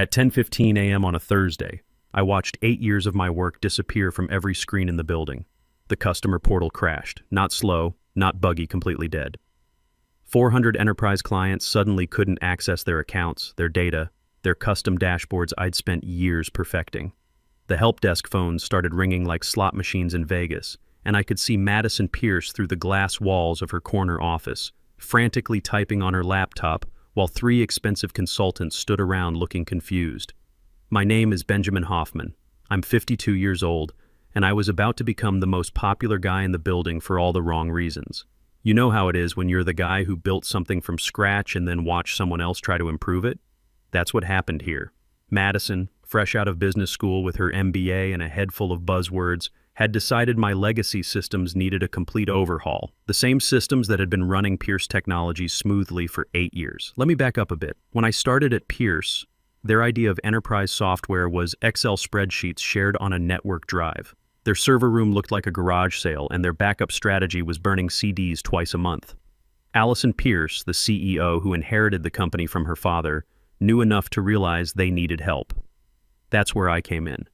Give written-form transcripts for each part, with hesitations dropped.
At 10:15 a.m. on a Thursday, I watched 8 years of my work disappear from every screen in the building. The customer portal crashed, not slow, not buggy, completely dead. 400 enterprise clients suddenly couldn't access their accounts, their data, their custom dashboards I'd spent years perfecting. The help desk phones started ringing like slot machines in Vegas, and I could see Madison Pierce through the glass walls of her corner office, frantically typing on her laptop while 3 expensive consultants stood around looking confused. My name is Benjamin Hoffman. I'm 52 years old, and I was about to become the most popular guy in the building for all the wrong reasons. You know how it is when you're the guy who built something from scratch and then watch someone else try to improve it? That's what happened here. Madison, fresh out of business school with her MBA and a head full of buzzwords, had decided my legacy systems needed a complete overhaul. The same systems that had been running Pierce Technologies smoothly for 8 years. Let me back up a bit. When I started at Pierce, their idea of enterprise software was Excel spreadsheets shared on a network drive. Their server room looked like a garage sale, and their backup strategy was burning CDs twice a month. Allison Pierce, the CEO who inherited the company from her father, knew enough to realize they needed help. That's where I came in.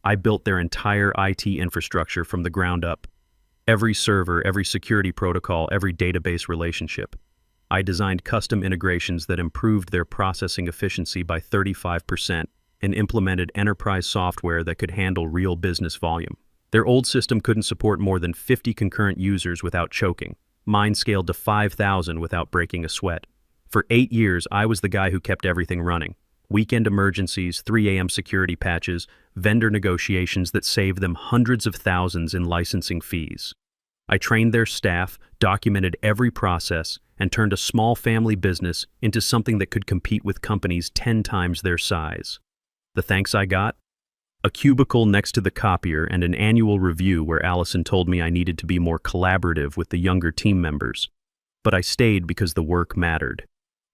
I built their entire IT infrastructure from the ground up. Every server, every security protocol, every database relationship. I designed custom integrations that improved their processing efficiency by 35% and implemented enterprise software that could handle real business volume. Their old system couldn't support more than 50 concurrent users without choking. Mine scaled to 5,000 without breaking a sweat. For 8 years, I was the guy who kept everything running. Weekend emergencies, 3 a.m. security patches, vendor negotiations that saved them hundreds of thousands in licensing fees. I trained their staff, documented every process, and turned a small family business into something that could compete with companies 10 times their size. The thanks I got? A cubicle next to the copier and an annual review where Allison told me I needed to be more collaborative with the younger team members. But I stayed because the work mattered.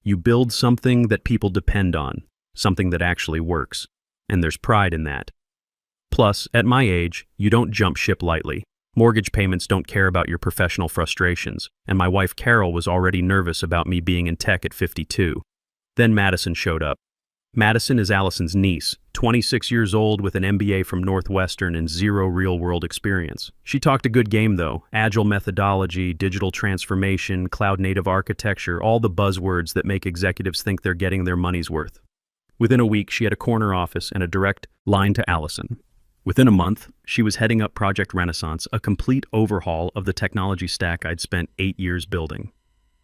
You build something that people depend on, something that actually works, and there's pride in that. Plus, at my age, you don't jump ship lightly. Mortgage payments don't care about your professional frustrations, and my wife Carol was already nervous about me being in tech at 52. Then Madison showed up. Madison is Allison's niece, 26 years old with an MBA from Northwestern and 0 real-world experience. She talked a good game though: agile methodology, digital transformation, cloud-native architecture, all the buzzwords that make executives think they're getting their money's worth. Within a week, she had a corner office and a direct line to Allison. Within a month, she was heading up Project Renaissance, a complete overhaul of the technology stack I'd spent 8 years building.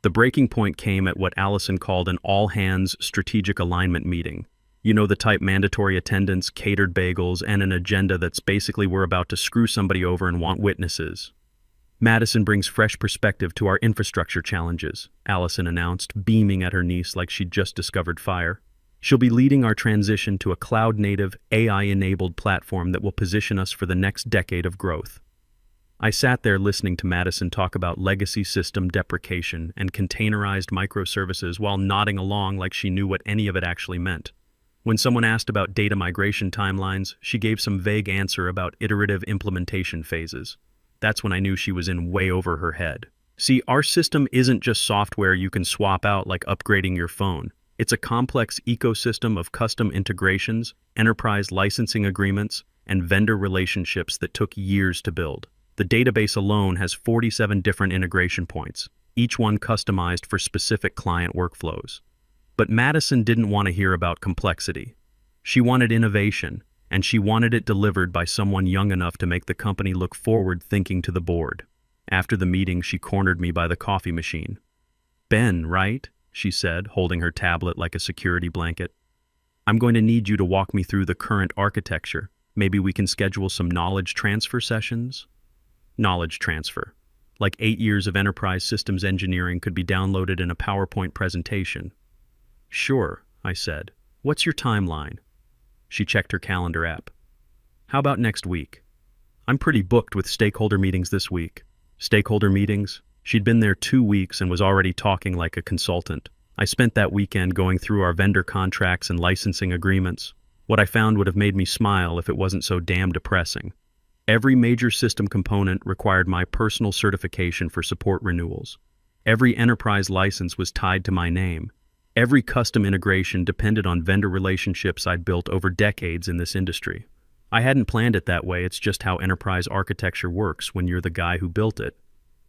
The breaking point came at what Allison called an all-hands strategic alignment meeting. You know, the type: mandatory attendance, catered bagels, and an agenda that's basically we're about to screw somebody over and want witnesses. Madison brings fresh perspective to our infrastructure challenges, Allison announced, beaming at her niece like she'd just discovered fire. She'll be leading our transition to a cloud-native, AI-enabled platform that will position us for the next decade of growth. I sat there listening to Madison talk about legacy system deprecation and containerized microservices while nodding along like she knew what any of it actually meant. When someone asked about data migration timelines, she gave some vague answer about iterative implementation phases. That's when I knew she was in way over her head. See, our system isn't just software you can swap out like upgrading your phone. It's a complex ecosystem of custom integrations, enterprise licensing agreements, and vendor relationships that took years to build. The database alone has 47 different integration points, each one customized for specific client workflows. But Madison didn't want to hear about complexity. She wanted innovation, and she wanted it delivered by someone young enough to make the company look forward thinking to the board. After the meeting, she cornered me by the coffee machine. "Ben, right?" she said, holding her tablet like a security blanket. "I'm going to need you to walk me through the current architecture. Maybe we can schedule some knowledge transfer sessions?" Knowledge transfer. Like 8 years of enterprise systems engineering could be downloaded in a PowerPoint presentation. "Sure," I said. "What's your timeline?" She checked her calendar app. "How about next week?" "I'm pretty booked with stakeholder meetings this week." Stakeholder meetings? She'd been there 2 weeks and was already talking like a consultant. I spent that weekend going through our vendor contracts and licensing agreements. What I found would have made me smile if it wasn't so damn depressing. Every major system component required my personal certification for support renewals. Every enterprise license was tied to my name. Every custom integration depended on vendor relationships I'd built over decades in this industry. I hadn't planned it that way, it's just how enterprise architecture works when you're the guy who built it.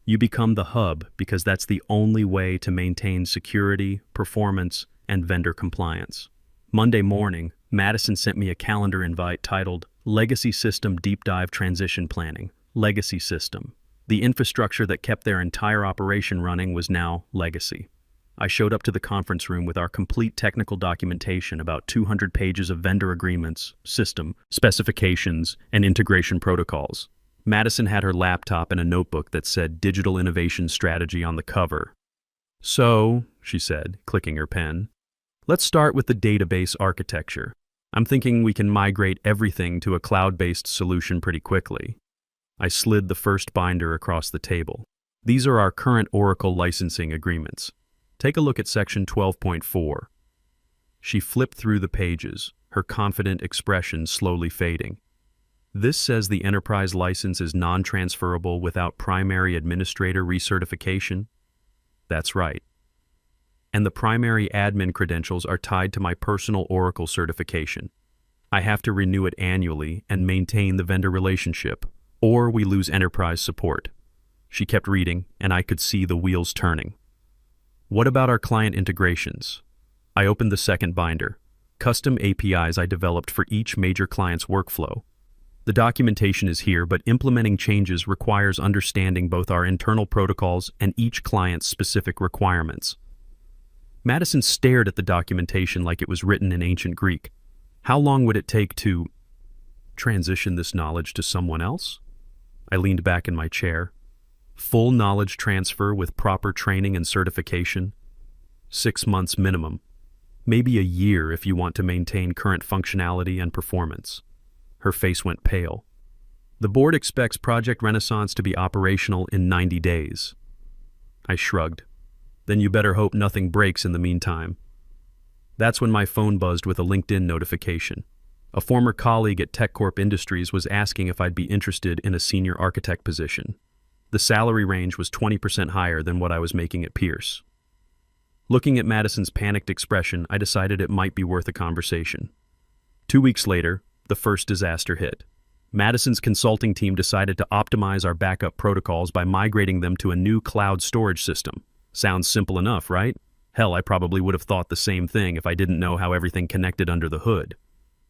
You become the hub because that's the only way to maintain security, performance, and vendor compliance. Monday morning, Madison sent me a calendar invite titled Legacy System Deep Dive Transition Planning. Legacy System. The infrastructure that kept their entire operation running was now legacy. I showed up to the conference room with our complete technical documentation, about 200 pages of vendor agreements, system, specifications, and integration protocols. Madison had her laptop and a notebook that said Digital Innovation Strategy on the cover. "So," she said, clicking her pen, "let's start with the database architecture. I'm thinking we can migrate everything to a cloud-based solution pretty quickly." I slid the first binder across the table. "These are our current Oracle licensing agreements. Take a look at section 12.4. She flipped through the pages, her confident expression slowly fading. "This says the enterprise license is non-transferable without primary administrator recertification?" "That's right. And the primary admin credentials are tied to my personal Oracle certification. I have to renew it annually and maintain the vendor relationship, or we lose enterprise support." She kept reading, and I could see the wheels turning. "What about our client integrations?" I opened the second binder. Custom APIs I developed for each major client's workflow. The documentation is here, but implementing changes requires understanding both our internal protocols and each client's specific requirements. Madison stared at the documentation like it was written in ancient Greek. How long would it take to transition this knowledge to someone else? I leaned back in my chair. Full knowledge transfer with proper training and certification. 6 months minimum. Maybe a year if you want to maintain current functionality and performance. Her face went pale. "The board expects Project Renaissance to be operational in 90 days. I shrugged. "Then you better hope nothing breaks in the meantime." That's when my phone buzzed with a LinkedIn notification. A former colleague at TechCorp Industries was asking if I'd be interested in a senior architect position. The salary range was 20% higher than what I was making at Pierce. Looking at Madison's panicked expression, I decided it might be worth a conversation. 2 weeks later, the first disaster hit. Madison's consulting team decided to optimize our backup protocols by migrating them to a new cloud storage system. Sounds simple enough, right? Hell, I probably would have thought the same thing if I didn't know how everything connected under the hood.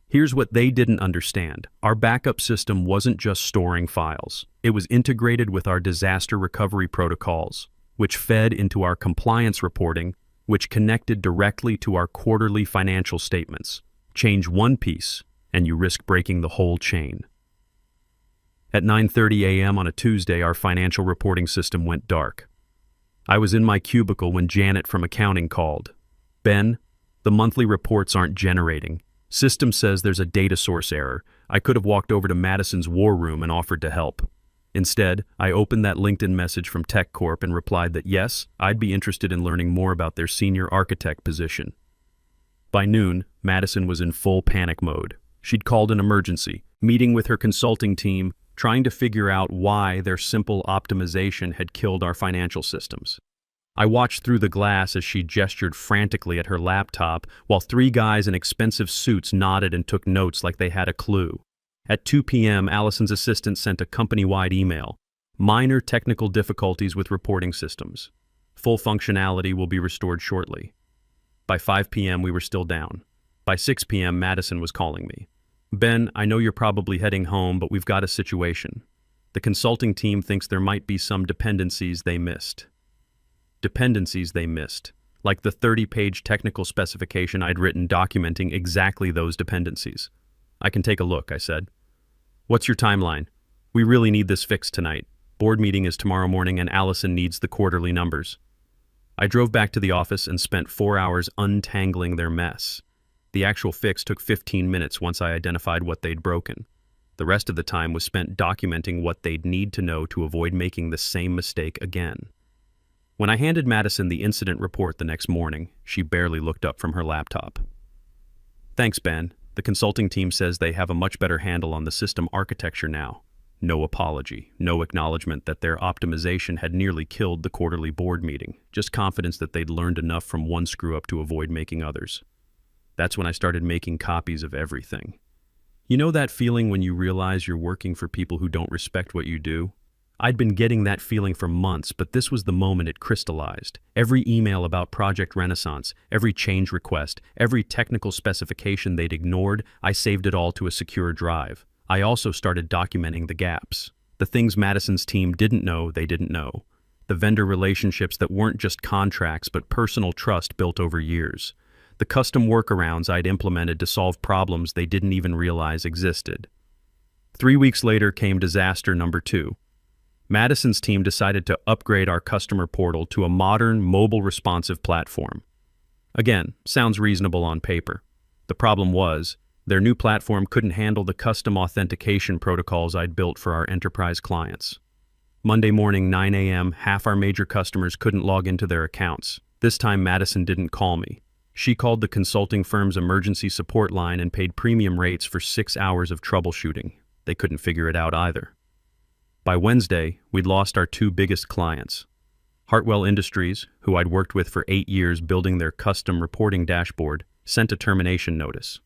Here's what they didn't understand. Our backup system wasn't just storing files. It was integrated with our disaster recovery protocols, which fed into our compliance reporting, which connected directly to our quarterly financial statements. Change one piece, and you risk breaking the whole chain. At 9:30 a.m. on a Tuesday, our financial reporting system went dark. I was in my cubicle when Janet from accounting called. "Ben, the monthly reports aren't generating. System says there's a data source error." I could have walked over to Madison's war room and offered to help. Instead, I opened that LinkedIn message from TechCorp and replied that yes, I'd be interested in learning more about their senior architect position. By noon, Madison was in full panic mode. She'd called an emergency, meeting with her consulting team, trying to figure out why their simple optimization had killed our financial systems. I watched through the glass as she gestured frantically at her laptop, while 3 guys in expensive suits nodded and took notes like they had a clue. At 2 p.m., Allison's assistant sent a company-wide email. "Minor technical difficulties with reporting systems. Full functionality will be restored shortly." By 5 p.m., we were still down. By 6 p.m., Madison was calling me. "Ben, I know you're probably heading home, but we've got a situation. The consulting team thinks there might be some dependencies they missed." Dependencies they missed, like the 30-page technical specification I'd written documenting exactly those dependencies. "I can take a look," I said. "What's your timeline? We really need this fixed tonight. Board meeting is tomorrow morning and Allison needs the quarterly numbers." I drove back to the office and spent 4 hours untangling their mess. The actual fix took 15 minutes once I identified what they'd broken. The rest of the time was spent documenting what they'd need to know to avoid making the same mistake again. When I handed Madison the incident report the next morning, she barely looked up from her laptop. "Thanks, Ben. The consulting team says they have a much better handle on the system architecture now. No apology, no acknowledgement that their optimization had nearly killed the quarterly board meeting, just confidence that they'd learned enough from one screw-up to avoid making others. That's when I started making copies of everything. You know that feeling when you realize you're working for people who don't respect what you do? I'd been getting that feeling for months, but this was the moment it crystallized. Every email about Project Renaissance, every change request, every technical specification they'd ignored, I saved it all to a secure drive. I also started documenting the gaps. The things Madison's team didn't know they didn't know. The vendor relationships that weren't just contracts but personal trust built over years. The custom workarounds I'd implemented to solve problems they didn't even realize existed. 3 weeks later came disaster number 2. Madison's team decided to upgrade our customer portal to a modern, mobile responsive platform. Again, sounds reasonable on paper. The problem was, their new platform couldn't handle the custom authentication protocols I'd built for our enterprise clients. Monday morning, 9 a.m., half our major customers couldn't log into their accounts. This time, Madison didn't call me. She called the consulting firm's emergency support line and paid premium rates for 6 hours of troubleshooting. They couldn't figure it out either. By Wednesday, we'd lost our 2 biggest clients. Hartwell Industries, who I'd worked with for 8 years building their custom reporting dashboard, sent a termination notice.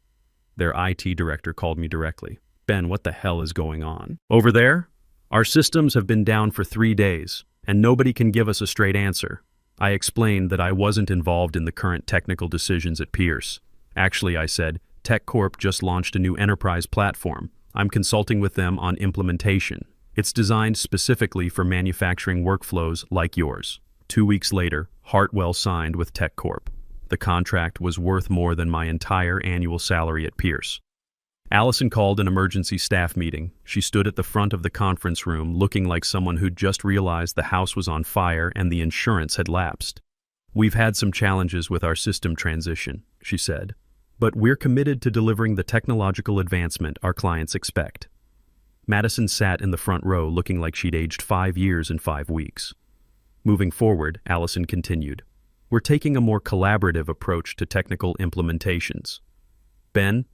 Their IT director called me directly. "Ben, what the hell is going on over there? Our systems have been down for 3 days, and nobody can give us a straight answer." I explained that I wasn't involved in the current technical decisions at Pierce. Actually, I said, TechCorp just launched a new enterprise platform. I'm consulting with them on implementation. It's designed specifically for manufacturing workflows like yours. 2 weeks later, Hartwell signed with TechCorp. The contract was worth more than my entire annual salary at Pierce. Allison called an emergency staff meeting. She stood at the front of the conference room looking like someone who'd just realized the house was on fire and the insurance had lapsed. "We've had some challenges with our system transition," she said, "but we're committed to delivering the technological advancement our clients expect." Madison sat in the front row looking like she'd aged 5 years in 5 weeks. Moving forward, Allison continued, "We're taking a more collaborative approach to technical implementations. Ben,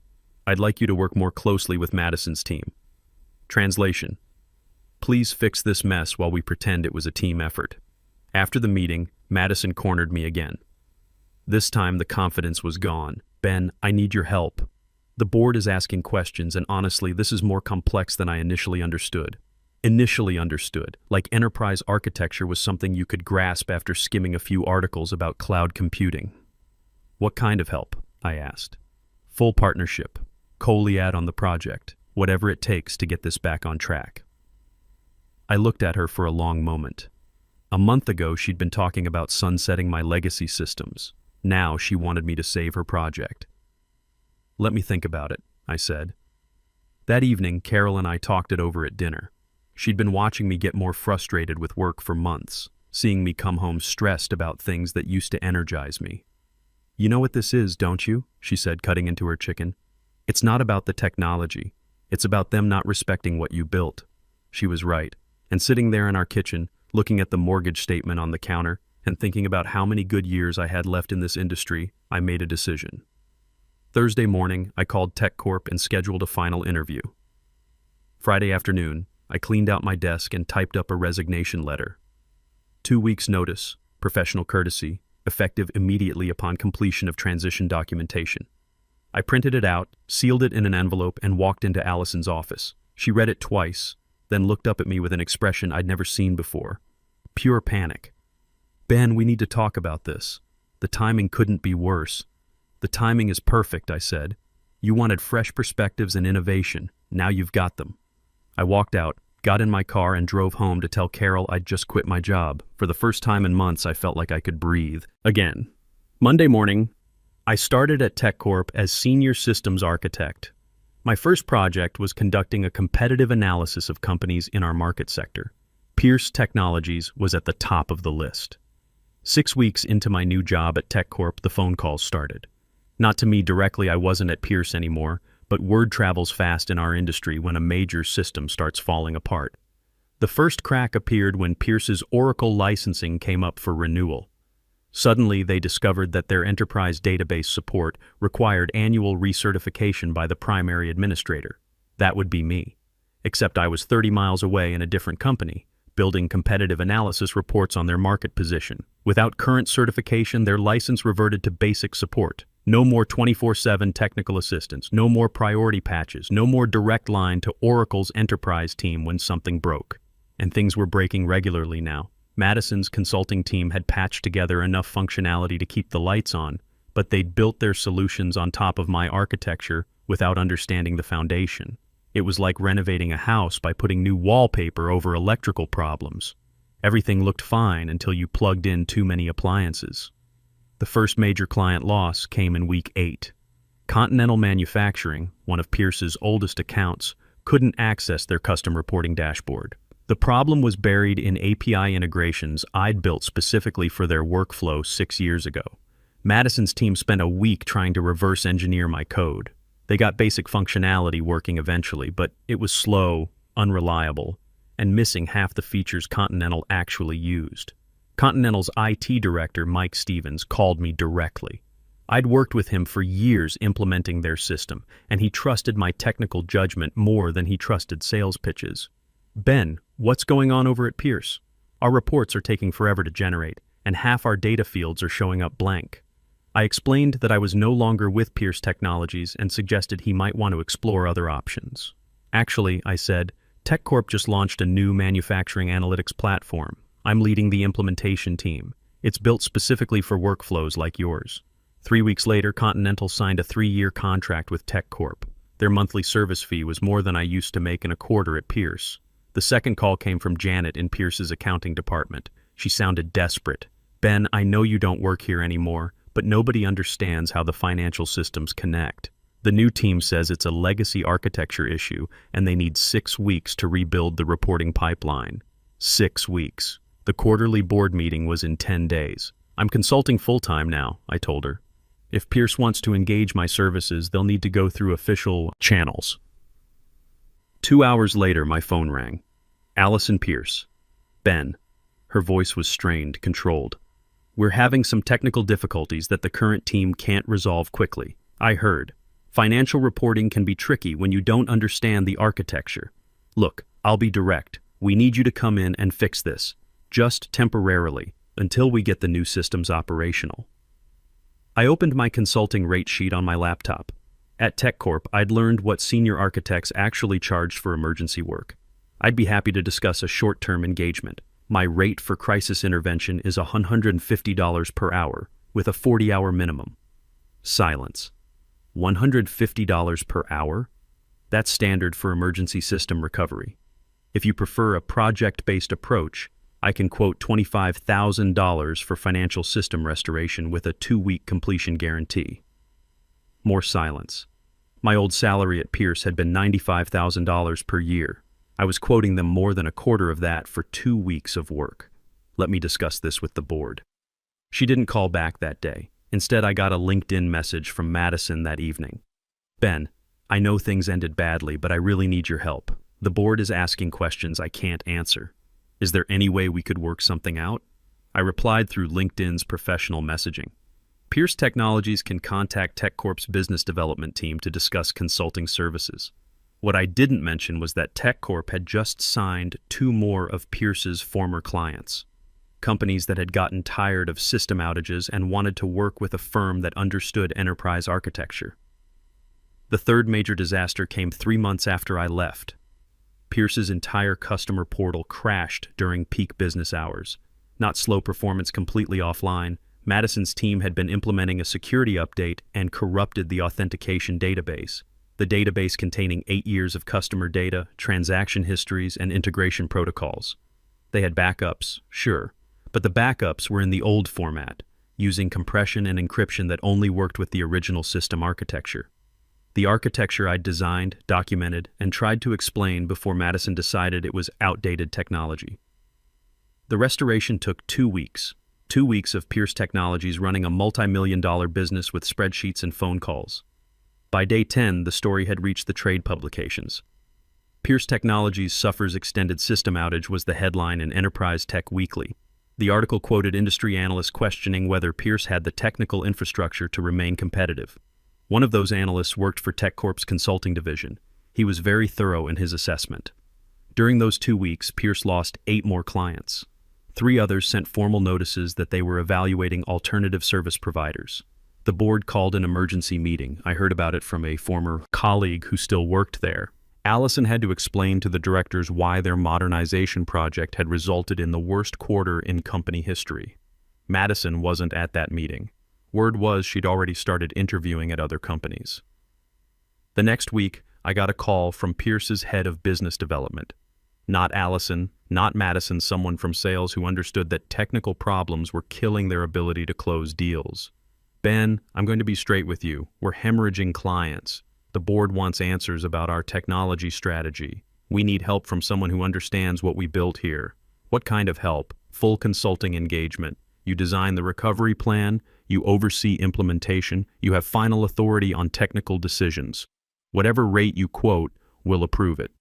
I'd like you to work more closely with Madison's team." Translation: "Please fix this mess while we pretend it was a team effort." After the meeting, Madison cornered me again. This time the confidence was gone. "Ben, I need your help. The board is asking questions, and honestly, this is more complex than I initially understood. Like enterprise architecture was something you could grasp after skimming a few articles about cloud computing." "What kind of help?" I asked. "Full partnership. Co-lead on the project. Whatever it takes to get this back on track." I looked at her for a long moment. A month ago, she'd been talking about sunsetting my legacy systems. Now she wanted me to save her project. "Let me think about it," I said. That evening, Carol and I talked it over at dinner. She'd been watching me get more frustrated with work for months, seeing me come home stressed about things that used to energize me. "You know what this is, don't you?" she said, cutting into her chicken. "It's not about the technology. It's about them not respecting what you built." She was right. And sitting there in our kitchen, looking at the mortgage statement on the counter and thinking about how many good years I had left in this industry, I made a decision. Thursday morning, I called TechCorp and scheduled a final interview. Friday afternoon, I cleaned out my desk and typed up a resignation letter. 2 weeks' notice, professional courtesy, effective immediately upon completion of transition documentation. I printed it out, sealed it in an envelope, and walked into Allison's office. She read it twice, then looked up at me with an expression I'd never seen before. Pure panic. "Ben, we need to talk about this. The timing couldn't be worse." "The timing is perfect," I said. "You wanted fresh perspectives and innovation. Now you've got them." I walked out, got in my car, and drove home to tell Carol I'd just quit my job. For the first time in months, I felt like I could breathe again. Monday morning, I started at TechCorp as Senior Systems Architect. My first project was conducting a competitive analysis of companies in our market sector. Pierce Technologies was at the top of the list. 6 weeks into my new job at TechCorp, the phone calls started. Not to me directly, I wasn't at Pierce anymore, but word travels fast in our industry when a major system starts falling apart. The first crack appeared when Pierce's Oracle licensing came up for renewal. Suddenly, they discovered that their enterprise database support required annual recertification by the primary administrator. That would be me. except I was 30 miles away in a different company, building competitive analysis reports on their market position. Without current certification, their license reverted to basic support. No more 24/7 technical assistance, no more priority patches, no more direct line to Oracle's enterprise team when something broke. And things were breaking regularly now. Madison's consulting team had patched together enough functionality to keep the lights on, but they'd built their solutions on top of my architecture without understanding the foundation. It was like renovating a house by putting new wallpaper over electrical problems. Everything looked fine until you plugged in too many appliances. The first major client loss came in week 8. Continental Manufacturing, one of Pierce's oldest accounts, couldn't access their custom reporting dashboard. The problem was buried in API integrations I'd built specifically for their workflow 6 years ago. Madison's team spent a week trying to reverse engineer my code. They got basic functionality working eventually, but it was slow, unreliable, and missing half the features Continental actually used. Continental's IT director, Mike Stevens, called me directly. I'd worked with him for years implementing their system, and he trusted my technical judgment more than he trusted sales pitches. "Ben, what's going on over at Pierce? Our reports are taking forever to generate, and half our data fields are showing up blank." I explained that I was no longer with Pierce Technologies and suggested he might want to explore other options. "Actually," I said, "TechCorp just launched a new manufacturing analytics platform. I'm leading the implementation team. It's built specifically for workflows like yours." 3 weeks later, Continental signed a 3-year contract with TechCorp. Their monthly service fee was more than I used to make in a quarter at Pierce. The second call came from Janet in Pierce's accounting department. She sounded desperate. "Ben, I know you don't work here anymore, but nobody understands how the financial systems connect. The new team says it's a legacy architecture issue, and they need 6 weeks to rebuild the reporting pipeline." 6 weeks. The quarterly board meeting was in 10 days. "I'm consulting full-time now," I told her. "If Pierce wants to engage my services, they'll need to go through official channels." 2 hours later, my phone rang. Allison Pierce. "Ben." Her voice was strained, controlled. "We're having some technical difficulties that the current team can't resolve quickly. I heard. Financial reporting can be tricky when you don't understand the architecture. Look, I'll be direct. We need you to come in and fix this, just temporarily, until we get the new systems operational." I opened my consulting rate sheet on my laptop. At TechCorp, I'd learned what senior architects actually charged for emergency work. I'd be happy to discuss a short-term engagement. My rate for crisis intervention is $150 per hour, with a 40-hour minimum. Silence. $150 per hour? That's standard for emergency system recovery. If you prefer a project-based approach, I can quote $25,000 for financial system restoration with a 2-week completion guarantee. More silence. My old salary at Pierce had been $95,000 per year. I was quoting them more than a quarter of that for 2 weeks of work. "Let me discuss this with the board." She didn't call back that day. Instead, I got a LinkedIn message from Madison that evening. "Ben, I know things ended badly, but I really need your help. The board is asking questions I can't answer. Is there any way we could work something out?" I replied through LinkedIn's professional messaging. Pierce Technologies can contact TechCorp's business development team to discuss consulting services. What I didn't mention was that TechCorp had just signed 2 more of Pierce's former clients, companies that had gotten tired of system outages and wanted to work with a firm that understood enterprise architecture. The third major disaster came 3 months after I left. Pierce's entire customer portal crashed during peak business hours. Not slow performance completely offline, Madison's team had been implementing a security update and corrupted the authentication database. The database containing 8 years of customer data, transaction histories, and integration protocols. They had backups, sure, but the backups were in the old format, using compression and encryption that only worked with the original system architecture. The architecture I'd designed, documented, and tried to explain before Madison decided it was outdated technology. The restoration took 2 weeks. 2 weeks of Pierce Technologies running a multi-million-dollar business with spreadsheets and phone calls. By day 10, the story had reached the trade publications. Pierce Technologies suffers extended system outage was the headline in Enterprise Tech Weekly. The article quoted industry analysts questioning whether Pierce had the technical infrastructure to remain competitive. One of those analysts worked for TechCorp's consulting division. He was very thorough in his assessment. During those 2 weeks, Pierce lost 8 more clients. 3 others sent formal notices that they were evaluating alternative service providers. The board called an emergency meeting. I heard about it from a former colleague who still worked there. Allison had to explain to the directors why their modernization project had resulted in the worst quarter in company history. Madison wasn't at that meeting. Word was she'd already started interviewing at other companies. The next week, I got a call from Pierce's head of business development. Not Allison, not Madison, someone from sales who understood that technical problems were killing their ability to close deals. Ben, I'm going to be straight with you. We're hemorrhaging clients. The board wants answers about our technology strategy. We need help from someone who understands what we built here. What kind of help? Full consulting engagement. You design the recovery plan, you oversee implementation, you have final authority on technical decisions. Whatever rate you quote, we'll approve it.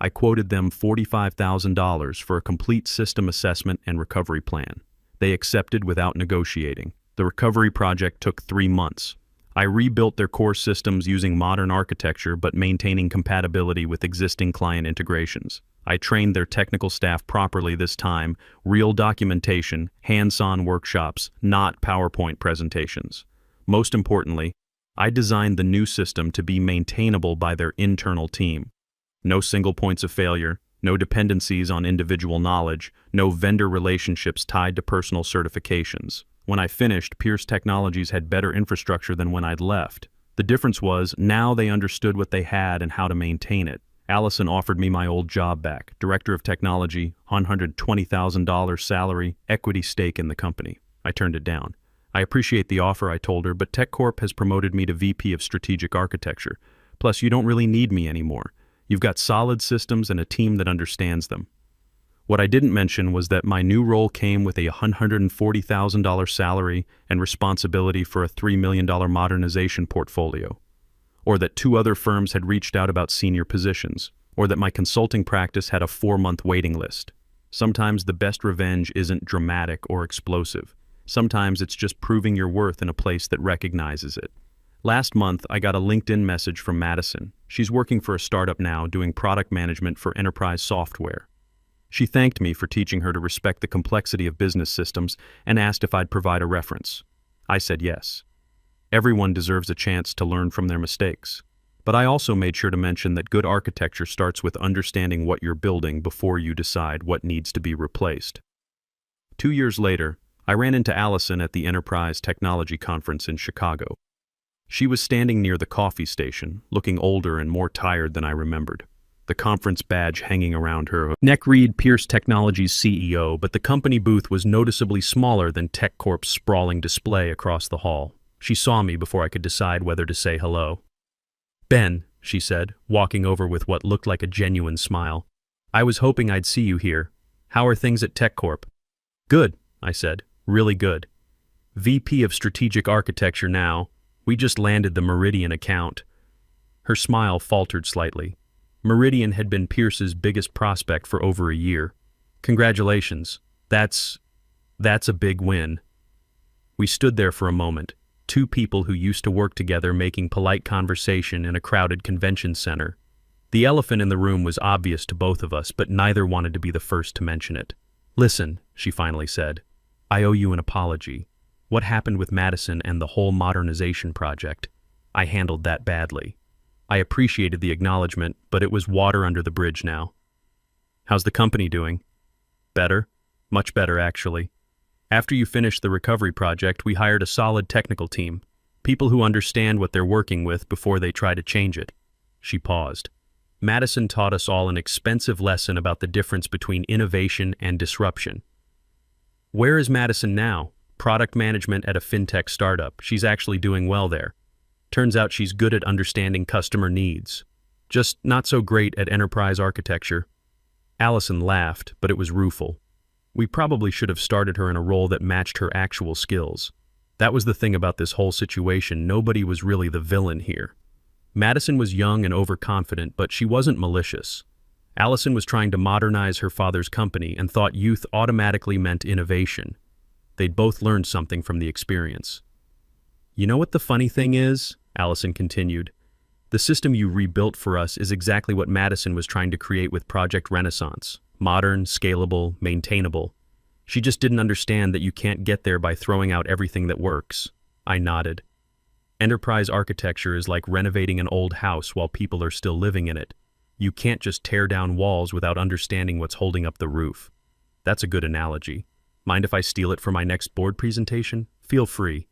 I quoted them $45,000 for a complete system assessment and recovery plan. They accepted without negotiating. The recovery project took 3 months. I rebuilt their core systems using modern architecture but maintaining compatibility with existing client integrations. I trained their technical staff properly this time, real documentation, hands-on workshops, not PowerPoint presentations. Most importantly, I designed the new system to be maintainable by their internal team. No single points of failure, no dependencies on individual knowledge, no vendor relationships tied to personal certifications. When I finished, Pierce Technologies had better infrastructure than when I'd left. The difference was, now they understood what they had and how to maintain it. Allison offered me my old job back, Director of Technology, $120,000 salary, equity stake in the company. I turned it down. I appreciate the offer, I told her, but TechCorp has promoted me to VP of Strategic Architecture. Plus, you don't really need me anymore. You've got solid systems and a team that understands them. What I didn't mention was that my new role came with a $140,000 salary and responsibility for a $3 million modernization portfolio. Or that 2 other firms had reached out about senior positions. Or that my consulting practice had a 4-month waiting list. Sometimes the best revenge isn't dramatic or explosive. Sometimes it's just proving your worth in a place that recognizes it. Last month, I got a LinkedIn message from Madison. She's working for a startup now doing product management for enterprise software. She thanked me for teaching her to respect the complexity of business systems and asked if I'd provide a reference. I said yes. Everyone deserves a chance to learn from their mistakes. But I also made sure to mention that good architecture starts with understanding what you're building before you decide what needs to be replaced. 2 years later, I ran into Allison at the Enterprise Technology Conference in Chicago. She was standing near the coffee station, looking older and more tired than I remembered. The conference badge hanging around her neck read Pierce Technologies CEO, but the company booth was noticeably smaller than TechCorp's sprawling display across the hall. She saw me before I could decide whether to say hello. Ben, she said, walking over with what looked like a genuine smile. I was hoping I'd see you here. How are things at TechCorp? Good, I said, really good. VP of Strategic Architecture now. We just landed the Meridian account. Her smile faltered slightly. Meridian had been Pierce's biggest prospect for over a year. Congratulations. That's a big win. We stood there for a moment, 2 people who used to work together making polite conversation in a crowded convention center. The elephant in the room was obvious to both of us, but neither wanted to be the first to mention it. Listen, she finally said, I owe you an apology. What happened with Madison and the whole modernization project? I handled that badly. I appreciated the acknowledgement, but it was water under the bridge now. How's the company doing? Better? Much better, actually. After you finished the recovery project, we hired a solid technical team. People who understand what they're working with before they try to change it. She paused. Madison taught us all an expensive lesson about the difference between innovation and disruption. Where is Madison now? Product management at a fintech startup. She's actually doing well there. Turns out she's good at understanding customer needs. Just not so great at enterprise architecture. Allison laughed, but it was rueful. We probably should have started her in a role that matched her actual skills. That was the thing about this whole situation. Nobody was really the villain here. Madison was young and overconfident, but she wasn't malicious. Allison was trying to modernize her father's company and thought youth automatically meant innovation. They'd both learned something from the experience. You know what the funny thing is? Allison continued. The system you rebuilt for us is exactly what Madison was trying to create with Project Renaissance. Modern, scalable, maintainable. She just didn't understand that you can't get there by throwing out everything that works. I nodded. Enterprise architecture is like renovating an old house while people are still living in it. You can't just tear down walls without understanding what's holding up the roof. That's a good analogy. Mind if I steal it for my next board presentation? Feel free.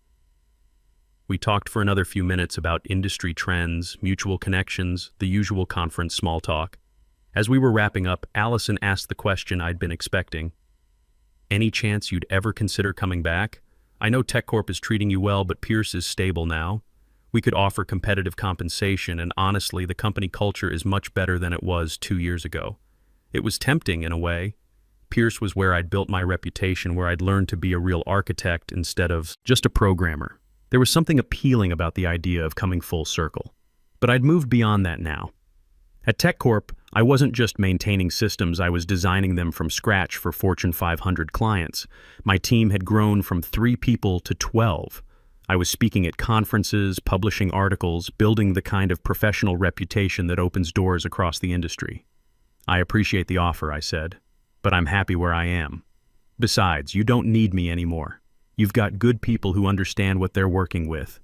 We talked for another few minutes about industry trends, mutual connections, the usual conference small talk. As we were wrapping up, Allison asked the question I'd been expecting. Any chance you'd ever consider coming back? I know TechCorp is treating you well, but Pierce is stable now. We could offer competitive compensation, and honestly, the company culture is much better than it was 2 years ago. It was tempting in a way. Pierce was where I'd built my reputation, where I'd learned to be a real architect instead of just a programmer. There was something appealing about the idea of coming full circle. But I'd moved beyond that now. At TechCorp, I wasn't just maintaining systems, I was designing them from scratch for Fortune 500 clients. My team had grown from 3 people to 12. I was speaking at conferences, publishing articles, building the kind of professional reputation that opens doors across the industry. I appreciate the offer, I said, but I'm happy where I am. Besides, you don't need me anymore. You've got good people who understand what they're working with.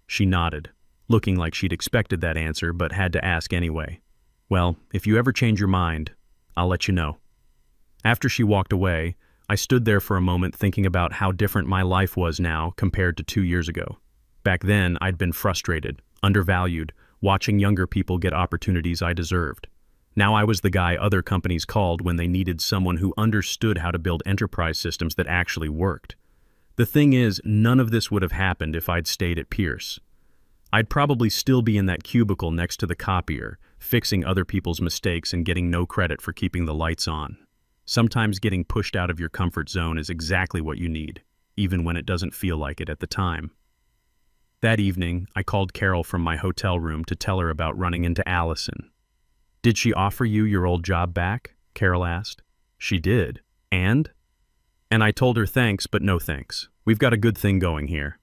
She nodded, looking like she'd expected that answer but had to ask anyway. Well, if you ever change your mind, I'll let you know. After she walked away, I stood there for a moment thinking about how different my life was now compared to 2 years ago. Back then, I'd been frustrated, undervalued, watching younger people get opportunities I deserved. Now I was the guy other companies called when they needed someone who understood how to build enterprise systems that actually worked. The thing is, none of this would have happened if I'd stayed at Pierce. I'd probably still be in that cubicle next to the copier, fixing other people's mistakes and getting no credit for keeping the lights on. Sometimes getting pushed out of your comfort zone is exactly what you need, even when it doesn't feel like it at the time. That evening, I called Carol from my hotel room to tell her about running into Allison. "Did she offer you your old job back?" Carol asked. "She did. And I told her thanks, but no thanks. We've got a good thing going here."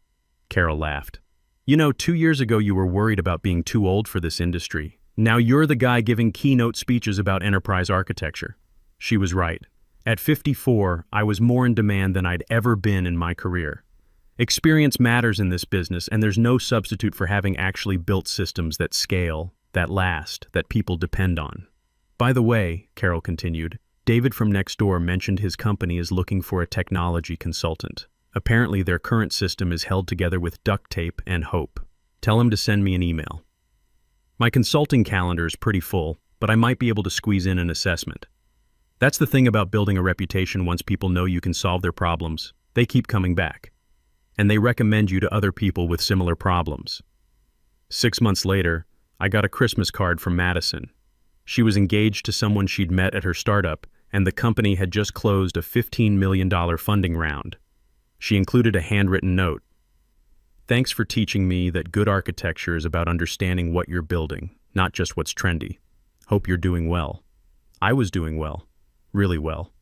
Carol laughed. "You know, 2 years ago you were worried about being too old for this industry. Now you're the guy giving keynote speeches about enterprise architecture." She was right. At 54, I was more in demand than I'd ever been in my career. Experience matters in this business, and there's no substitute for having actually built systems that scale, that last, that people depend on. "By the way," Carol continued, "David from next door mentioned his company is looking for a technology consultant. Apparently their current system is held together with duct tape and hope. Tell him to send me an email." My consulting calendar is pretty full, but I might be able to squeeze in an assessment. That's the thing about building a reputation. Once people know you can solve their problems, they keep coming back. And they recommend you to other people with similar problems. 6 months later, I got a Christmas card from Madison. She was engaged to someone she'd met at her startup, and the company had just closed a $15 million funding round. She included a handwritten note. "Thanks for teaching me that good architecture is about understanding what you're building, not just what's trendy. Hope you're doing well." I was doing well. Really well.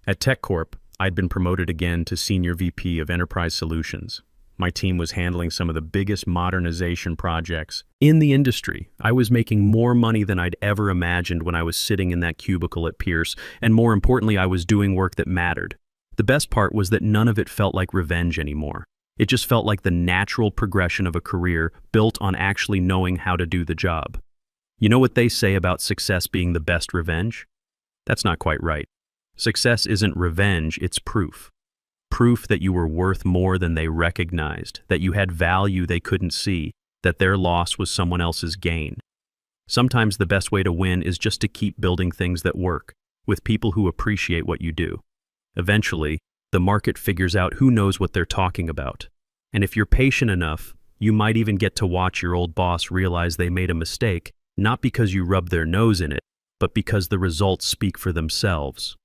At TechCorp, I'd been promoted again to Senior VP of Enterprise Solutions. My team was handling some of the biggest modernization projects in the industry. I was making more money than I'd ever imagined when I was sitting in that cubicle at Pierce, and more importantly, I was doing work that mattered. The best part was that none of it felt like revenge anymore. It just felt like the natural progression of a career built on actually knowing how to do the job. You know what they say about success being the best revenge? That's not quite right. Success isn't revenge, it's proof. Proof that you were worth more than they recognized, that you had value they couldn't see, that their loss was someone else's gain. Sometimes the best way to win is just to keep building things that work, with people who appreciate what you do. Eventually, the market figures out who knows what they're talking about. And if you're patient enough, you might even get to watch your old boss realize they made a mistake, not because you rubbed their nose in it, but because the results speak for themselves.